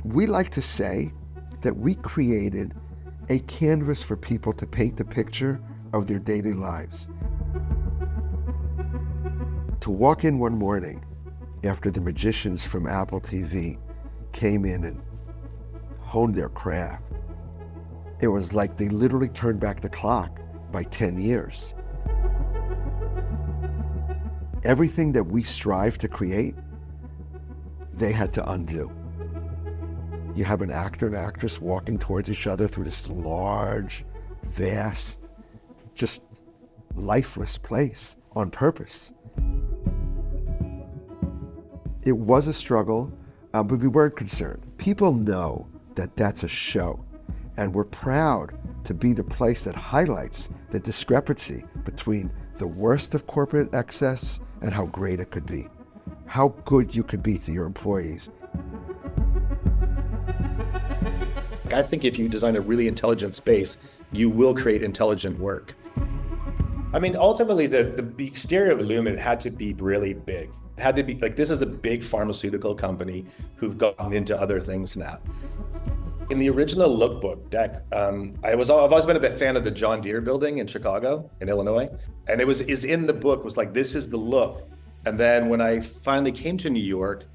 We like to say that we created a canvas for people to paint the picture of their daily lives. To walk in one morning after the magicians from Apple TV came in and honed their craft, it was like they literally turned back the clock by 10 years. Everything that we strive to create, they had to undo. You have an actor and actress walking towards each other through this large, vast, just lifeless place on purpose. It was a struggle, but we weren't concerned. People know that that's a show, and we're proud to be the place that highlights the discrepancy between the worst of corporate excess and how great it could be, how good you could be to your employees. I think if you design a really intelligent space, you will create intelligent work. I mean, ultimately, the exterior of Lumen had to be really big. It had to be like, this is a big pharmaceutical company who've gotten into other things now. In the original lookbook deck, I've always been a big fan of the John Deere building in Chicago, in Illinois. And is in the book, was like, this is the look. And then when I finally came to New York,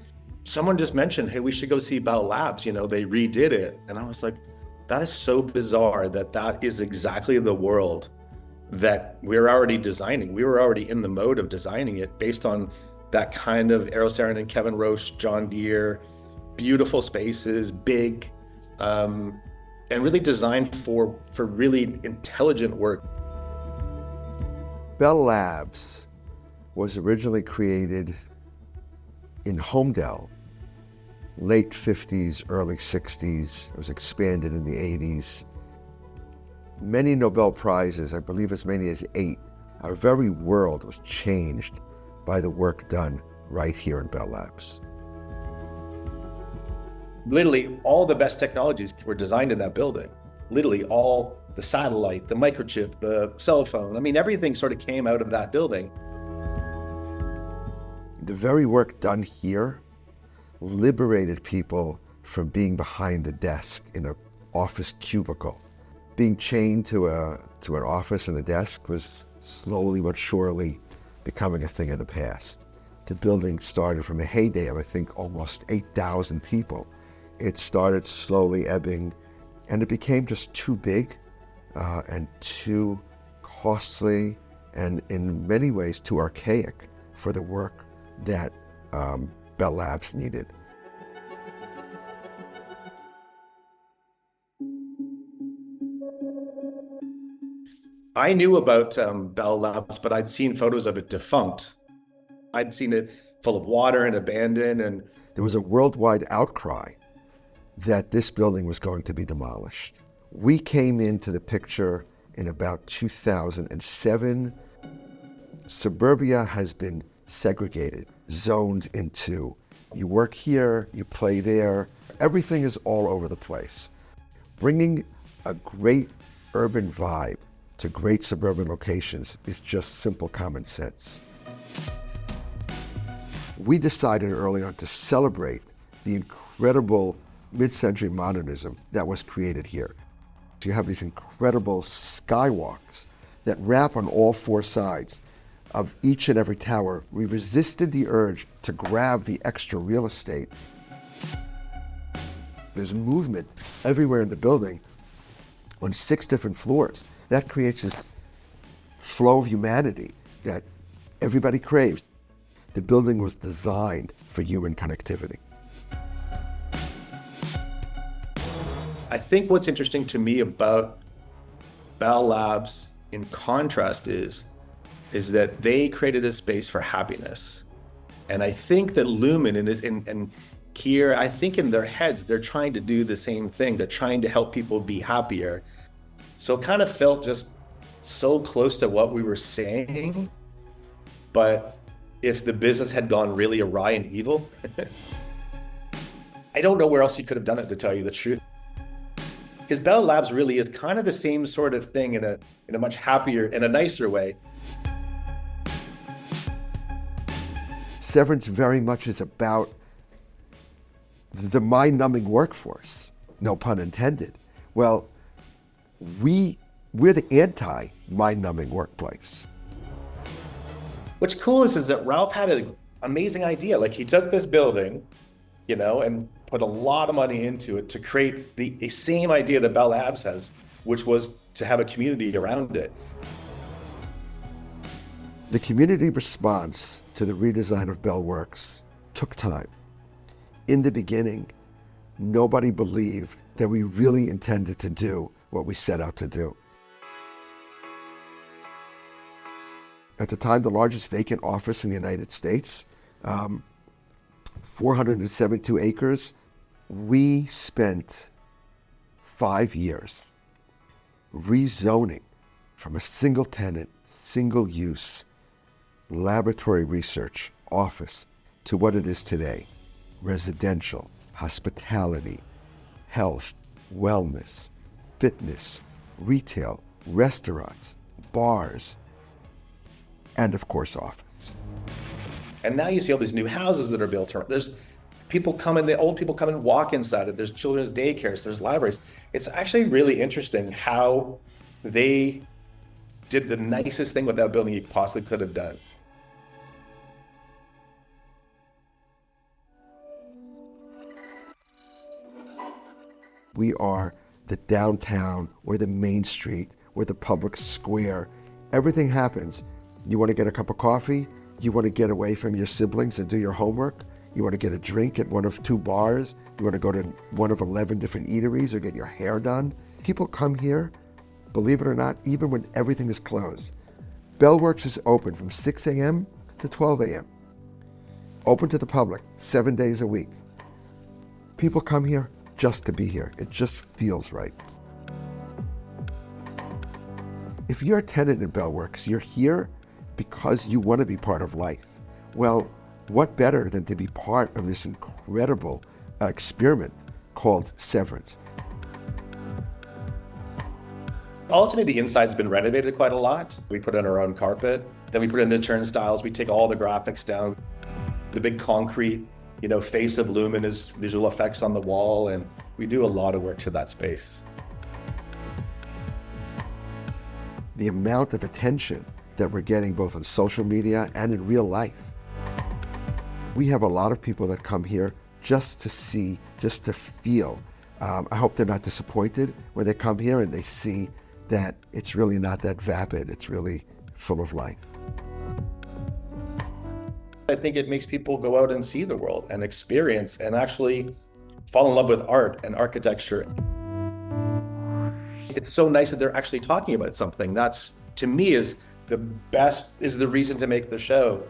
someone just mentioned, hey, we should go see Bell Labs, they redid it. And I was like, that is so bizarre that is exactly the world that we're already designing. We were already in the mode of designing it based on that kind of Errol Sarin and Kevin Roche, John Deere, beautiful spaces, big, and really designed for really intelligent work. Bell Labs was originally created in Holmdel, late 50s, early 60s. It was expanded in the 80s. Many Nobel Prizes, I believe as many as 8. Our very world was changed by the work done right here in Bell Labs. Literally all the best technologies were designed in that building. Literally all the satellite, the microchip, the cell phone. I mean, everything sort of came out of that building. The very work done here liberated people from being behind the desk in an office cubicle. Being chained to an office and a desk was slowly but surely becoming a thing of the past. The building started from a heyday of, I think, almost 8,000 people. It started slowly ebbing, and it became just too big and too costly, and in many ways too archaic for the work that Bell Labs needed. I knew about Bell Labs, but I'd seen photos of it defunct. I'd seen it full of water and abandoned. And there was a worldwide outcry that this building was going to be demolished. We came into the picture in about 2007. Suburbia has been segregated, zoned into, you work here, you play there. Everything is all over the place. Bringing a great urban vibe to great suburban locations is just simple common sense. We decided early on to celebrate the incredible mid-century modernism that was created here. You have these incredible skywalks that wrap on all 4 sides of each and every tower. We resisted the urge to grab the extra real estate. There's movement everywhere in the building on 6 different floors. That creates this flow of humanity that everybody craves. The building was designed for human connectivity. I think what's interesting to me about Bell Labs in contrast is that they created a space for happiness. And I think that Lumen and Kier, I think in their heads, they're trying to do the same thing. They're trying to help people be happier. So it kind of felt just so close to what we were saying. But if the business had gone really awry and evil, I don't know where else you could have done it, to tell you the truth. Because Bell Labs really is kind of the same sort of thing in a much happier, in a nicer way. Severance very much is about the mind-numbing workforce, no pun intended. Well, we're the anti-mind-numbing workplace. What's cool is that Ralph had an amazing idea. Like, he took this building, and put a lot of money into it to create the same idea that Bell Labs has, which was to have a community around it. The community response to the redesign of Bell Works took time. In the beginning, nobody believed that we really intended to do what we set out to do. At the time, the largest vacant office in the United States, 472 acres. We spent 5 years rezoning from a single tenant, single use, laboratory research office to what it is today: residential, hospitality, health, wellness, fitness, retail, restaurants, bars, and of course, office. And now you see all these new houses that are built around. There's people come in, the old people come and walk inside it. There's children's daycares, there's libraries. It's actually really interesting how they did the nicest thing with that building you possibly could have done. We are the downtown or the main street or the public square. Everything happens. You want to get a cup of coffee? You want to get away from your siblings and do your homework? You want to get a drink at one of 2 bars? You want to go to one of 11 different eateries or get your hair done? People come here, believe it or not, even when everything is closed. Bell Works is open from 6 a.m. to 12 a.m. Open to the public 7 days a week. People come here just to be here. It just feels right. If you're a tenant in Bell Works, you're here because you want to be part of life. Well, what better than to be part of this incredible experiment called Severance? Ultimately, the inside's been renovated quite a lot. We put in our own carpet, then we put in the turnstiles, we take all the graphics down. The big concrete, face of Lumen is visual effects on the wall, and we do a lot of work to that space. The amount of attention that we're getting both on social media and in real life. We have a lot of people that come here just to see, just to feel. I hope they're not disappointed when they come here and they see that it's really not that vapid, it's really full of life. I think it makes people go out and see the world and experience and actually fall in love with art and architecture. It's so nice that they're actually talking about something. That's, to me, is the reason to make the show.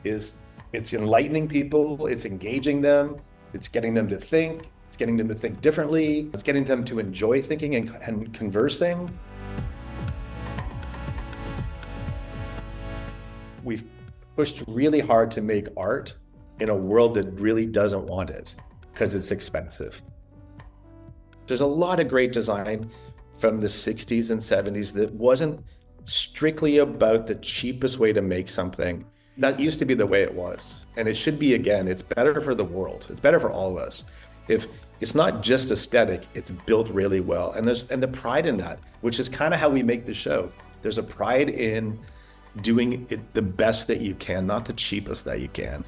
Is it's enlightening people, it's engaging them, it's getting them to think, it's getting them to think differently, it's getting them to enjoy thinking and conversing. We've pushed really hard to make art in a world that really doesn't want it because it's expensive. There's a lot of great design from the 60s and 70s that wasn't strictly about the cheapest way to make something. That used to be the way it was, and it should be again. It's better for the world. It's better for all of us. If it's not just aesthetic, it's built really well, and the pride in that, which is kind of how we make the show. There's a pride in doing it the best that you can, not the cheapest that you can.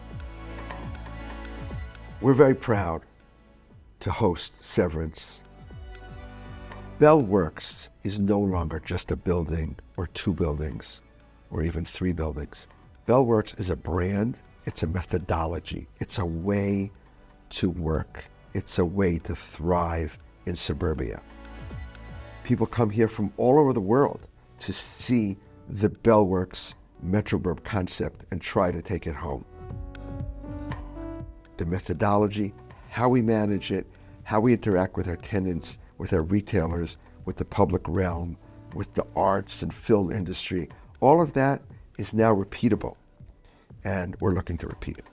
We're very proud to host Severance. Bell Works is no longer just a building or 2 buildings or even 3 buildings. Bell Works is a brand, it's a methodology, it's a way to work, it's a way to thrive in suburbia. People come here from all over the world to see the Bell Works metroburb concept and try to take it home. The methodology, how we manage it, how we interact with our tenants, with our retailers, with the public realm, with the arts and film industry, all of that is now repeatable, and we're looking to repeat it.